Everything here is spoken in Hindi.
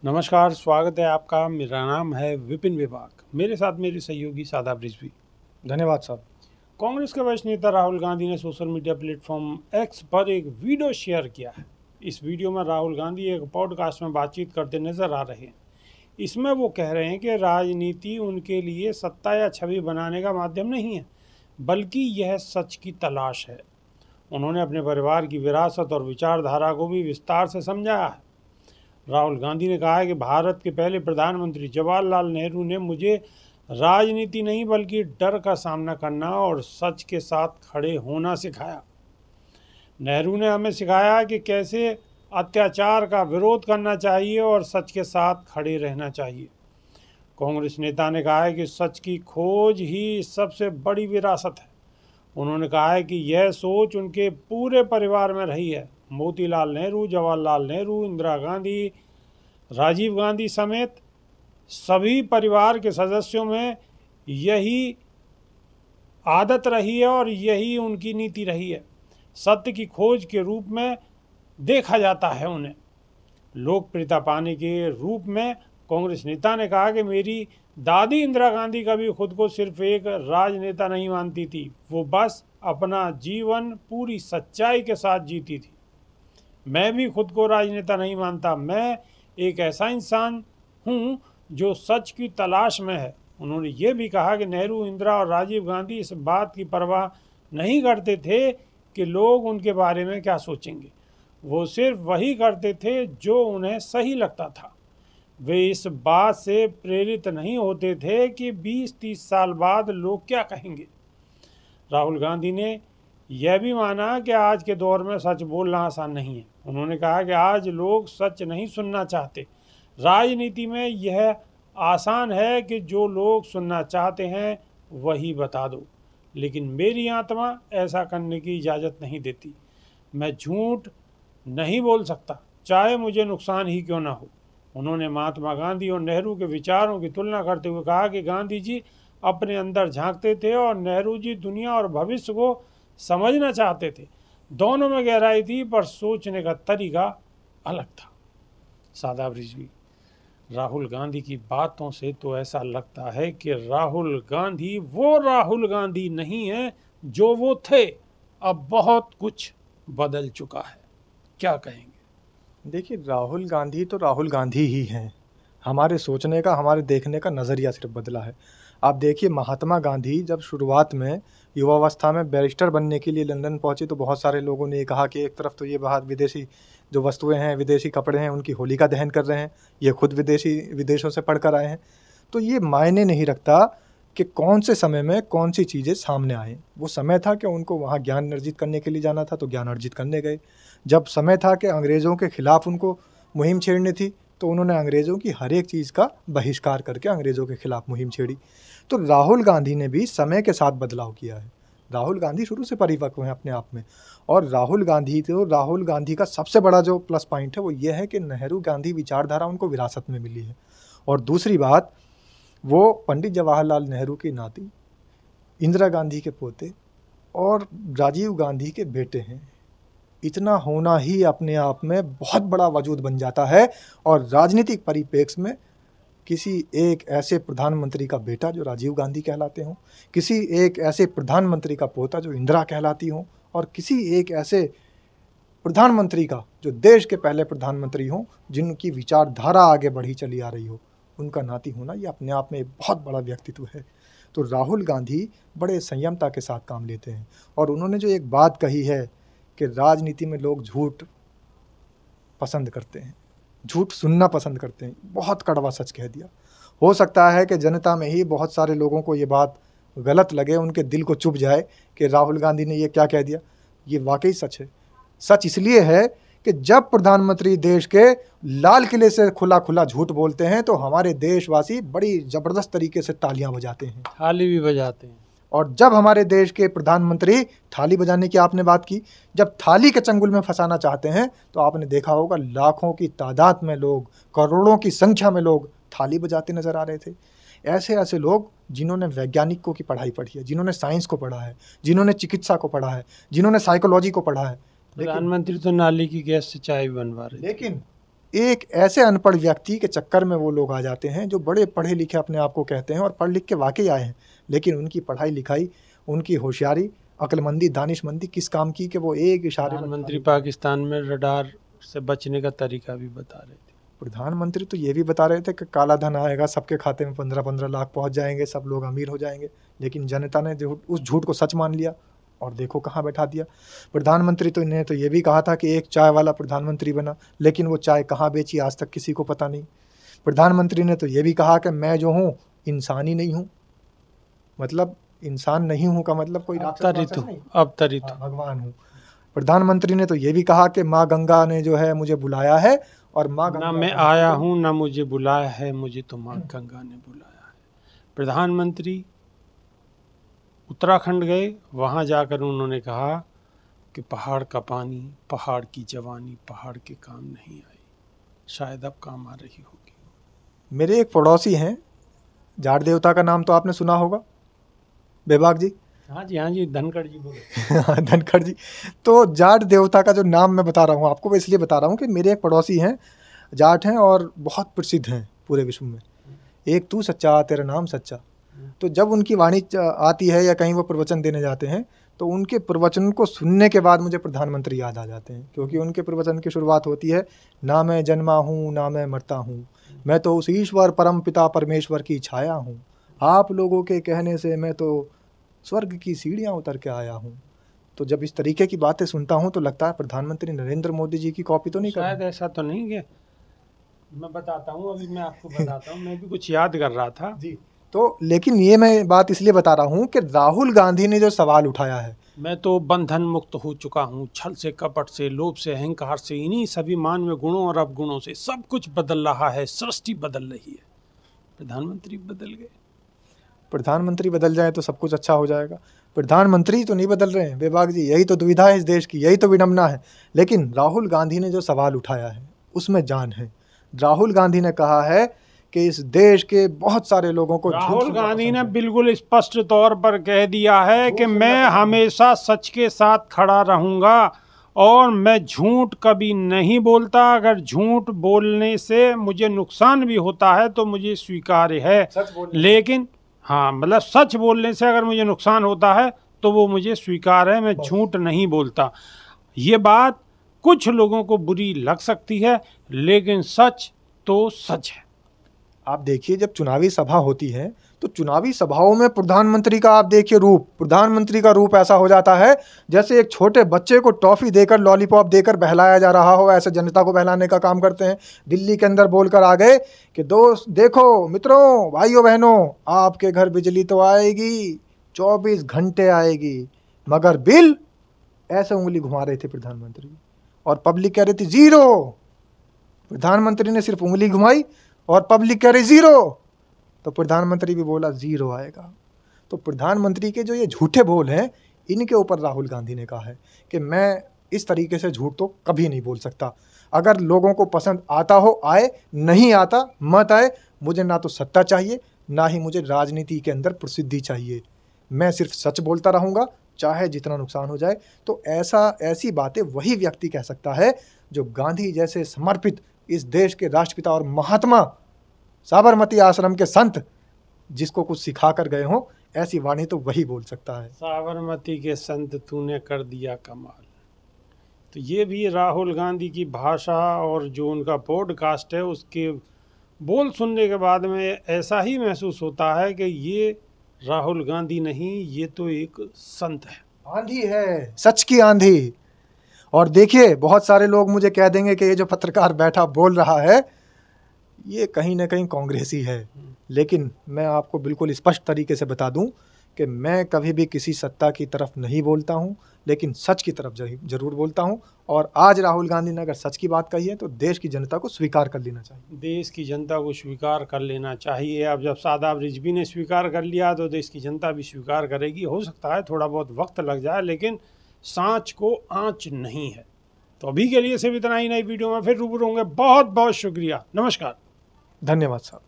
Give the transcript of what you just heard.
नमस्कार, स्वागत है आपका। मेरा नाम है विपिन विभाग। मेरे साथ मेरे सहयोगी शादाब रिजवी। धन्यवाद साहब। कांग्रेस के वरिष्ठ नेता राहुल गांधी ने सोशल मीडिया प्लेटफॉर्म एक्स पर एक वीडियो शेयर किया है। इस वीडियो में राहुल गांधी एक पॉडकास्ट में बातचीत करते नजर आ रहे हैं। इसमें वो कह रहे हैं कि राजनीति उनके लिए सत्ता या छवि बनाने का माध्यम नहीं है, बल्कि यह सच की तलाश है। उन्होंने अपने परिवार की विरासत और विचारधारा को भी विस्तार से समझाया है। राहुल गांधी ने कहा है कि भारत के पहले प्रधानमंत्री जवाहरलाल नेहरू ने मुझे राजनीति नहीं बल्कि डर का सामना करना और सच के साथ खड़े होना सिखाया। नेहरू ने हमें सिखाया कि कैसे अत्याचार का विरोध करना चाहिए और सच के साथ खड़े रहना चाहिए। कांग्रेस नेता ने कहा है कि सच की खोज ही सबसे बड़ी विरासत है। उन्होंने कहा है कि यह सोच उनके पूरे परिवार में रही है। मोतीलाल नेहरू, जवाहरलाल नेहरू, इंदिरा गांधी, राजीव गांधी समेत सभी परिवार के सदस्यों में यही आदत रही है और यही उनकी नीति रही है। सत्य की खोज के रूप में देखा जाता है उन्हें। लोकप्रियता पाने के रूप में कांग्रेस नेता ने कहा कि मेरी दादी इंदिरा गांधी कभी खुद को सिर्फ एक राजनेता नहीं मानती थी, वो बस अपना जीवन पूरी सच्चाई के साथ जीती थी। मैं भी खुद को राजनेता नहीं मानता, मैं एक ऐसा इंसान हूँ जो सच की तलाश में है। उन्होंने ये भी कहा कि नेहरू, इंदिरा और राजीव गांधी इस बात की परवाह नहीं करते थे कि लोग उनके बारे में क्या सोचेंगे। वो सिर्फ वही करते थे जो उन्हें सही लगता था। वे इस बात से प्रेरित नहीं होते थे कि 20-30 साल बाद लोग क्या कहेंगे। राहुल गांधी ने यह भी माना कि आज के दौर में सच बोलना आसान नहीं है। उन्होंने कहा कि आज लोग सच नहीं सुनना चाहते। राजनीति में यह आसान है कि जो लोग सुनना चाहते हैं वही बता दो, लेकिन मेरी आत्मा ऐसा करने की इजाज़त नहीं देती। मैं झूठ नहीं बोल सकता, चाहे मुझे नुकसान ही क्यों ना हो। उन्होंने महात्मा गांधी और नेहरू के विचारों की तुलना करते हुए कहा कि गांधी जी अपने अंदर झांकते थे और नेहरू जी दुनिया और भविष्य को समझना चाहते थे। दोनों में गहराई थी, पर सोचने का तरीका अलग था। शादाब रिजवी, राहुल गांधी की बातों से तो ऐसा लगता है कि राहुल गांधी वो राहुल गांधी नहीं है जो वो थे। अब बहुत कुछ बदल चुका है। क्या कहेंगे? देखिए, राहुल गांधी तो राहुल गांधी ही हैं। हमारे सोचने का, हमारे देखने का नज़रिया सिर्फ बदला है। आप देखिए, महात्मा गांधी जब शुरुआत में युवावस्था में बैरिस्टर बनने के लिए लंदन पहुंचे तो बहुत सारे लोगों ने कहा कि एक तरफ तो ये बाहर विदेशी जो वस्तुएं हैं, विदेशी कपड़े हैं, उनकी होलिका दहन कर रहे हैं, ये खुद विदेशों से पढ़ कर आए हैं। तो ये मायने नहीं रखता कि कौन से समय में कौन सी चीज़ें सामने आए। वो समय था कि उनको वहाँ ज्ञान अर्जित करने के लिए जाना था तो ज्ञान अर्जित करने गए। जब समय था कि अंग्रेज़ों के खिलाफ उनको मुहिम छेड़नी थी तो उन्होंने अंग्रेज़ों की हर एक चीज़ का बहिष्कार करके अंग्रेज़ों के खिलाफ मुहिम छेड़ी। तो राहुल गांधी ने भी समय के साथ बदलाव किया है। राहुल गांधी शुरू से परिपक्व हैं अपने आप में। और राहुल गांधी का सबसे बड़ा जो प्लस पॉइंट है वो ये है कि नेहरू गांधी विचारधारा उनको विरासत में मिली है। और दूसरी बात, वो पंडित जवाहरलाल नेहरू की नाती, इंदिरा गांधी के पोते और राजीव गांधी के बेटे हैं। इतना होना ही अपने आप में बहुत बड़ा वजूद बन जाता है। और राजनीतिक परिप्रेक्ष्य में किसी एक ऐसे प्रधानमंत्री का बेटा जो राजीव गांधी कहलाते हों, किसी एक ऐसे प्रधानमंत्री का पोता जो इंदिरा कहलाती हों, और किसी एक ऐसे प्रधानमंत्री का जो देश के पहले प्रधानमंत्री हों जिनकी विचारधारा आगे बढ़ी चली आ रही हो, उनका नाती होना ये अपने आप में एक बहुत बड़ा व्यक्तित्व है। तो राहुल गांधी बड़े संयमता के साथ काम लेते हैं। और उन्होंने जो एक बात कही है कि राजनीति में लोग झूठ पसंद करते हैं, झूठ सुनना पसंद करते हैं, बहुत कड़वा सच कह दिया। हो सकता है कि जनता में ही बहुत सारे लोगों को ये बात गलत लगे, उनके दिल को चुभ जाए कि राहुल गांधी ने ये क्या कह दिया। ये वाकई सच है। सच इसलिए है कि जब प्रधानमंत्री देश के लाल किले से खुला खुला झूठ बोलते हैं तो हमारे देशवासी बड़ी ज़बरदस्त तरीके से तालियां बजाते हैं, थाली भी बजाते हैं। और जब हमारे देश के प्रधानमंत्री थाली बजाने की आपने बात की, जब थाली के चंगुल में फंसाना चाहते हैं तो आपने देखा होगा लाखों की तादाद में लोग, करोड़ों की संख्या में लोग थाली बजाते नजर आ रहे थे। ऐसे ऐसे लोग जिन्होंने वैज्ञानिकों की पढ़ाई पढ़ी है, जिन्होंने साइंस को पढ़ा है, जिन्होंने चिकित्सा को पढ़ा है, जिन्होंने साइकोलॉजी को पढ़ा है। प्रधानमंत्री तो नाली की गैस से चाय भी बनवा रहे थे। लेकिन एक ऐसे अनपढ़ व्यक्ति के चक्कर में वो लोग आ जाते हैं जो बड़े पढ़े लिखे अपने आप को कहते हैं और पढ़ लिख के वाकई आए हैं, लेकिन उनकी पढ़ाई लिखाई, उनकी होशियारी, अक्लमंदी, दानिशमंदी किस काम की कि वो एक इशारे में। प्रधानमंत्री पाकिस्तान में रडार से बचने का तरीका भी बता रहे थे। प्रधानमंत्री तो ये भी बता रहे थे कि काला धन आएगा, सबके खाते में 15-15 लाख पहुंच जाएंगे, सब लोग अमीर हो जाएंगे, लेकिन जनता ने जो उस झूठ को सच मान लिया और देखो कहाँ बैठा दिया। प्रधानमंत्री तो इन्हें तो ये भी कहा था कि एक चाय वाला प्रधानमंत्री बना, लेकिन वो चाय कहाँ बेची आज तक किसी को पता नहीं। प्रधानमंत्री ने तो ये भी कहा कि मैं जो हूँ इंसान ही नहीं हूँ, मतलब इंसान नहीं हूँ का मतलब कोई अवतरित भगवान हूँ। प्रधानमंत्री ने तो ये भी कहा कि माँ गंगा ने जो है मुझे बुलाया है और माँ गंगा ना मैं आया हूँ ना मुझे बुलाया है, मुझे तो माँ गंगा ने बुलाया है। प्रधानमंत्री उत्तराखंड गए, वहाँ जाकर उन्होंने कहा कि पहाड़ का पानी, पहाड़ की जवानी पहाड़ के काम नहीं आई, शायद अब काम आ रही होगी। मेरे एक पड़ोसी हैं, जाट देवता का नाम तो आपने सुना होगा, बेबाक जी। हाँ जी, धनखड़ जी बोले। धनखड़ जी। तो जाट देवता का जो नाम मैं बता रहा हूँ आपको, मैं इसलिए बता रहा हूँ कि मेरे एक पड़ोसी हैं, जाट हैं और बहुत प्रसिद्ध हैं पूरे विश्व में। एक तू सच्चा तेरा नाम सच्चा। तो जब उनकी वाणी आती है या कहीं वो प्रवचन देने जाते हैं तो उनके प्रवचन को सुनने के बाद मुझे प्रधानमंत्री याद आ जाते हैं, क्योंकि उनके प्रवचन की शुरुआत होती है, ना मैं जन्मा हूँ ना मैं मरता हूँ, मैं तो उस ईश्वर परम पिता परमेश्वर की छाया हूँ, आप लोगों के कहने से मैं तो स्वर्ग की सीढ़ियाँ उतर के आया हूँ। तो जब इस तरीके की बातें सुनता हूँ तो लगता है प्रधानमंत्री नरेंद्र मोदी जी की कॉपी तो नहीं कर। शायद ऐसा तो नहीं है, मैं बताता हूँ, अभी मैं आपको बताता हूँ, मैं भी कुछ याद कर रहा था जी। तो लेकिन ये मैं बात इसलिए बता रहा हूँ कि राहुल गांधी ने जो सवाल उठाया है, मैं तो बंधन मुक्त हो चुका हूँ, छल से, कपट से, लोभ से, अहंकार से, इन्हीं सभी मानवीय गुणों और अवगुणों से सब कुछ बदल रहा है, सृष्टि बदल रही है। प्रधानमंत्री बदल गए। प्रधानमंत्री बदल जाए तो सब कुछ अच्छा हो जाएगा। प्रधानमंत्री तो नहीं बदल रहे हैं बेबाक जी, यही तो दुविधा है इस देश की, यही तो विडंबना है। लेकिन राहुल गांधी ने जो सवाल उठाया है उसमें जान है। राहुल गांधी ने कहा है कि इस देश के बहुत सारे लोगों को, राहुल गांधी ने बिल्कुल स्पष्ट तौर पर कह दिया है कि मैं हमेशा सच के साथ खड़ा रहूंगा और मैं झूठ कभी नहीं बोलता। अगर झूठ बोलने से मुझे नुकसान भी होता है तो मुझे स्वीकार्य है, लेकिन हाँ मतलब सच बोलने से अगर मुझे नुकसान होता है तो वो मुझे स्वीकार है, मैं झूठ नहीं बोलता। ये बात कुछ लोगों को बुरी लग सकती है, लेकिन सच तो सच है। आप देखिए जब चुनावी सभा होती है तो चुनावी सभाओं में प्रधानमंत्री का आप देखिए रूप, प्रधानमंत्री का रूप ऐसा हो जाता है जैसे एक छोटे बच्चे को टॉफी देकर, लॉलीपॉप देकर बहलाया जा रहा हो, ऐसे जनता को बहलाने का काम करते हैं। दिल्ली के अंदर बोलकर आ गए कि दोस्त देखो मित्रों, भाइयों बहनों, आपके घर बिजली तो आएगी, 24 घंटे आएगी, मगर बिल, ऐसे उंगली घुमा रहे थे प्रधानमंत्री और पब्लिक कह रही थी जीरो। प्रधानमंत्री ने सिर्फ उंगली घुमाई और पब्लिक कह रही जीरो, तो प्रधानमंत्री भी बोला जीरो आएगा। तो प्रधानमंत्री के जो ये झूठे बोल हैं, इनके ऊपर राहुल गांधी ने कहा है कि मैं इस तरीके से झूठ तो कभी नहीं बोल सकता। अगर लोगों को पसंद आता हो आए, नहीं आता मत आए, मुझे ना तो सत्ता चाहिए ना ही मुझे राजनीति के अंदर प्रसिद्धि चाहिए। मैं सिर्फ सच बोलता रहूँगा, चाहे जितना नुकसान हो जाए। तो ऐसी बातें वही व्यक्ति कह सकता है जो गांधी जैसे समर्पित इस देश के राष्ट्रपिता और महात्मा, साबरमती आश्रम के संत, जिसको कुछ सिखा कर गए हों, ऐसी वाणी तो वही बोल सकता है। साबरमती के संत तूने कर दिया कमाल। तो ये भी राहुल गांधी की भाषा और जो उनका पॉडकास्ट है उसके बोल सुनने के बाद में ऐसा ही महसूस होता है कि ये राहुल गांधी नहीं, ये तो एक संत है, आंधी है, सच की आंधी। और देखिए बहुत सारे लोग मुझे कह देंगे कि ये जो पत्रकार बैठा बोल रहा है ये कहीं ना कहीं कांग्रेसी है, लेकिन मैं आपको बिल्कुल स्पष्ट तरीके से बता दूं कि मैं कभी भी किसी सत्ता की तरफ नहीं बोलता हूं, लेकिन सच की तरफ जरूर बोलता हूं। और आज राहुल गांधी ने अगर सच की बात कही है तो देश की जनता को स्वीकार कर लेना चाहिए। देश की जनता को स्वीकार कर लेना चाहिए। अब जब सादाब रिजवी ने स्वीकार कर लिया तो देश की जनता भी स्वीकार करेगी। हो सकता है थोड़ा बहुत वक्त लग जाए, लेकिन सांच को आँच नहीं है। तो अभी के लिए सिर्फ इतना ही, नई वीडियो में फिर रूबरू होंगे। बहुत बहुत शुक्रिया, नमस्कार, धन्यवाद साहब।